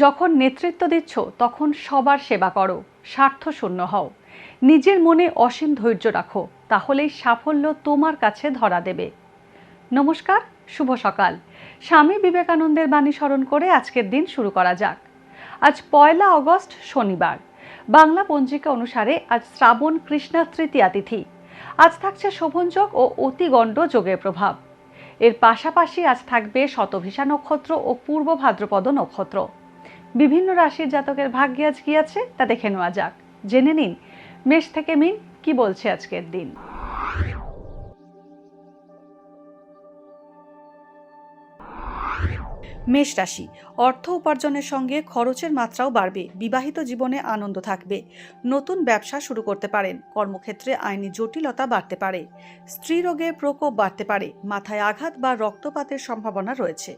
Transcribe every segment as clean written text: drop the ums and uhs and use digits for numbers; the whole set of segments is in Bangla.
যখন নেতৃত্ব দিচ্ছ তখন সবার সেবা করো, স্বার্থশূন্য হও, নিজের মনে অসীম ধৈর্য রাখো, তাহলেই সাফল্য তোমার কাছে ধরা দেবে। নমস্কার, শুভ সকাল। স্বামী বিবেকানন্দের বাণী স্মরণ করে আজকের দিন শুরু করা যাক। আজ 1 আগস্ট শনিবার। বাংলা পঞ্জিকা অনুসারে আজ শ্রাবণ কৃষ্ণা তৃতীয়া তিথি। আজ থাকছে শোভনযোগ ও অতিগণ্ড যোগের প্রভাব। এর পাশাপাশি আজ থাকবে শতভিষা নক্ষত্র ও পূর্ব ভাদ্রপদ নক্ষত্র। বিভিন্ন রাশির জাতকের ভাগ্যে আজ কি আছে তা দেখে নেওয়া যাক। জেনে নিন মেষ থেকে মিন কি বলছে আজকের দিন। মেষ রাশি, অর্থ উপার্জনের সঙ্গে খরচের মাত্রাও বাড়বে। বিবাহিত জীবনে আনন্দ থাকবে। নতুন ব্যবসা শুরু করতে পারেন। কর্মক্ষেত্রে আইনি জটিলতা বাড়তে পারে। স্ত্রী রোগের প্রকোপ বাড়তে পারে। মাথায় আঘাত বা রক্তপাতের সম্ভাবনা রয়েছে।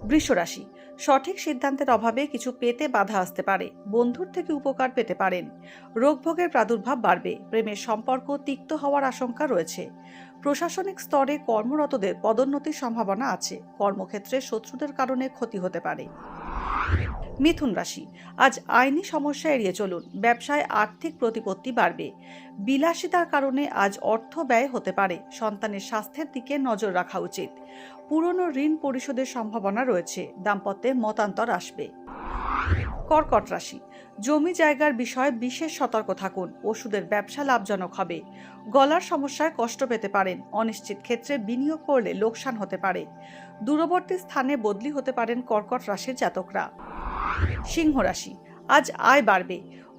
বৃষ রাশি, সঠিক সিদ্ধান্তের অভাবে কিছু পেতে বাধা আসতে পারে। বন্ধুর থেকে উপকার পেতে পারেন। রোগভোগের প্রাদুর্ভাব বাড়বে। প্রেমের সম্পর্ক তিক্ত হওয়ার আশঙ্কা রয়েছে। প্রশাসনিক স্তরে কর্মরতদের পদোন্নতির সম্ভাবনা আছে। কর্মক্ষেত্রে শত্রুদের কারণে ক্ষতি হতে পারে। মিথুন রাশি, আজ আইনি সমস্যা এড়িয়ে চলুন। ব্যবসায় আর্থিক প্রতিপত্তি বাড়বে। বিলাসিতার কারণে আজ অর্থ ব্যয় হতে পারে। সন্তানের স্বাস্থ্যের দিকে নজর রাখা উচিত। পুরনো ঋণ পরিশোধের সম্ভাবনা রয়েছে। দাম্পত্যে মতান্তর আসবে। কর্কট রাশি, জমি জায়গার বিষয়ে বিশেষ সতর্ক থাকুন। ওষুধের ব্যবসা লাভজনক হবে। গলার সমস্যায় কষ্ট পেতে পারেন। অনিশ্চিত ক্ষেত্রে বিনিয়োগ করলে লোকসান হতে পারে। দূরবর্তী স্থানে বদলি হতে পারেন কর্কট রাশির জাতকরা। সিংহ রাশি, আজ আয় বাড়বে।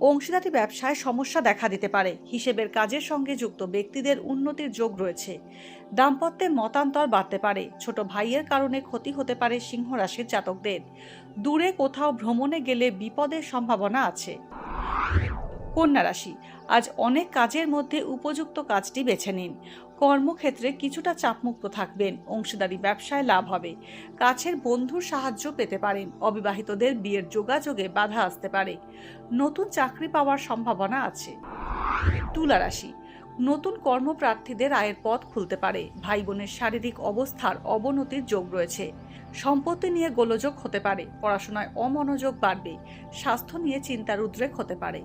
অংশীদারি ব্যবসায় সমস্যা দেখা দিতে পারে। হিসেবের কাজের সঙ্গে যুক্ত ব্যক্তিদের উন্নতির যোগ রয়েছে। দাম্পত্যে মতান্তর বাড়তে পারে। ছোট ভাইয়ের কারণে ক্ষতি হতে পারে সিংহ রাশির জাতকদের। দূরে কোথাও ভ্রমণে গেলে বিপদের সম্ভাবনা আছে। কন্যা রাশি, আজ অনেক কাজের মধ্যে উপযুক্ত কাজটি বেছে নিন। কর্মক্ষেত্রে কিছুটা চাপমুক্ত থাকবেন। অংশীদারি ব্যবসায় লাভ হবে। কাছের বন্ধুর সাহায্য পেতে পারেন। অবিবাহিতদের বিয়ের যোগাযোগে বাধা আসতে পারে। নতুন চাকরি পাওয়ার সম্ভাবনা আছে। তুলা রাশি, নতুন কর্মপ্রার্থীদের আয়ের পথ খুলতে পারে। ভাই বোনের শারীরিক অবস্থার অবনতির যোগ রয়েছে। সম্পত্তি নিয়ে গোলযোগ হতে পারে। পড়াশোনায় অমনোযোগ বাড়বে। স্বাস্থ্য নিয়ে চিন্তার উদ্রেক হতে পারে।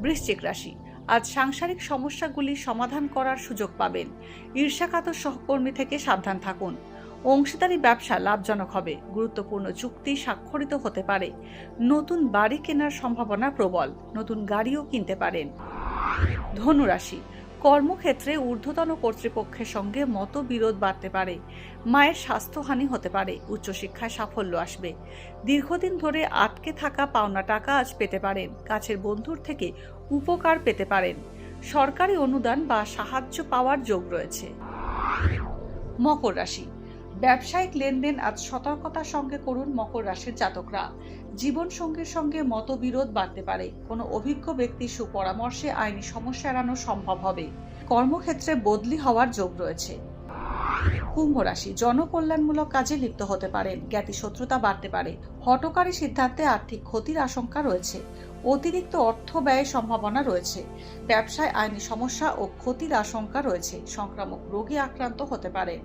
বৃশ্চিক রাশি, আজ সাংসারিক সমস্যাগুলি সমাধান করার সুযোগ পাবেন। ঈর্ষাকাতর সহকর্মী থেকে সাবধান থাকুন। অংশীদারি ব্যবসা লাভজনক হবে। গুরুত্বপূর্ণ চুক্তি স্বাক্ষরিত হতে পারে। নতুন বাড়ি কেনার সম্ভাবনা প্রবল। নতুন গাড়িও কিনতে পারেন। ধনু রাশি, কর্মক্ষেত্রে ঊর্ধ্বতন কর্তৃপক্ষের সঙ্গে মতবিরোধ বাড়তে পারে। মায়ের স্বাস্থ্যহানি হতে পারে। উচ্চশিক্ষায় সাফল্য আসবে। দীর্ঘদিন ধরে আটকে থাকা পাওনা টাকা আজ পেতে পারেন। কাছের বন্ধুর থেকে উপকার পেতে পারেন। সরকারি অনুদান বা সাহায্য পাওয়ার যোগ রয়েছে। মকর রাশি, ব্যবসায়িক লেনদেন আজ সতর্কতার সঙ্গে করুন মকর রাশির জাতকরা। জীবন সঙ্গীর সঙ্গে মতবিরোধ বাড়তে পারে। কোনো অভিজ্ঞ ব্যক্তির সুপরামর্শে আইনি সমস্যা এড়ানো সম্ভব হবে। কর্মক্ষেত্রে বদলি হওয়ার যোগ রয়েছে। কুম্ভ রাশি, জনকল্যাণমূলক কাজে লিপ্ত হতে পারেন। জ্ঞাতি শত্রুতা বাড়তে পারে। হঠকারী সিদ্ধান্তে আর্থিক ক্ষতির আশঙ্কা রয়েছে। অতিরিক্ত অর্থ ব্যয়ের সম্ভাবনা রয়েছে। ব্যবসায় আইনি সমস্যা ও ক্ষতির আশঙ্কা রয়েছে। সংক্রামক রোগে আক্রান্ত হতে পারে।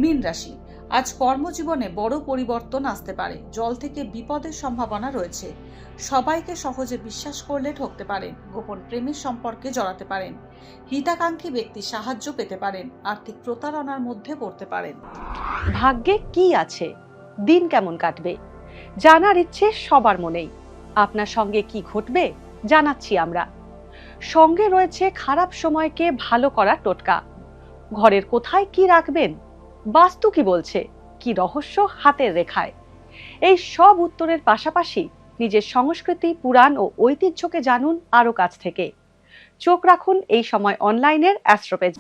মীন রাশি, আজ কর্মজীবনে বড় পরিবর্তন আসতে পারে। জল থেকে বিপদের সম্ভাবনা রয়েছে। সবাইকে সহজে বিশ্বাস করলে ঠকতে পারেন। গোপন প্রেমের সম্পর্কে জড়াতে পারেন। হিতাকাঙ্ক্ষী ব্যক্তির সাহায্য পেতে পারেন। আর্থিক প্রতারণার মধ্যে পড়তে পারেন। ভাগ্যে কি আছে, দিন কেমন কাটবে, জানার ইচ্ছে সবার মনেই। আপনার সঙ্গে কি ঘটবে জানাচ্ছি আমরা। সঙ্গে রয়েছে খারাপ সময়কে ভালো করার টোটকা। ঘরের কোথায় কি রাখবেন, বাস্তু কি বলছে, কি রহস্য হাতের রেখায়। এই সব উত্তরের পাশাপাশি নিজের সংস্কৃতি, পুরাণ ও ঐতিহ্যকে জানুন আরো কাছ থেকে। চোখ রাখুন এই সময় অনলাইনের অ্যাস্ট্রোপেজ।